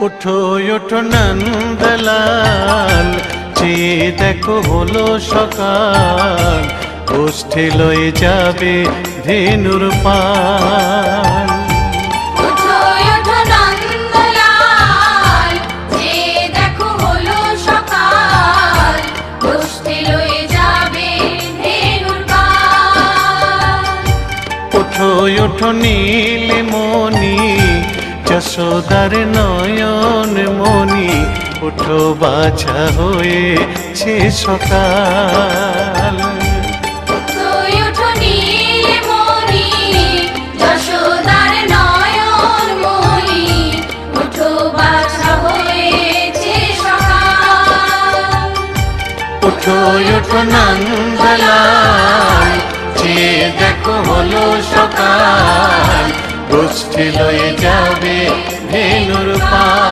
ওঠো ওঠো নন্দলাল, চেয়ে দেখো হলো সকাল, গোষ্ঠী লয়ে যাবে ধেনুর পাল। ওঠো ওঠো নন্দলাল, চেয়ে দেখো হলো সকাল, গোষ্ঠী লয়ে যাবে ধেনুর পাল। ওঠো ওঠো নীলমণি, যশোদার নয়ন মণি, ওঠো বাছা হয়েছে সকাল। ওঠো ওঠো নীলমণি, যশোদার নয়ন মণি, ওঠো বাছা হয়েছে সকাল। ওঠো ওঠো নন্দলাল, চেয়ে দেখো হলো সকাল, গোষ্ঠী লয়ে যাবে ধেনুর পাল।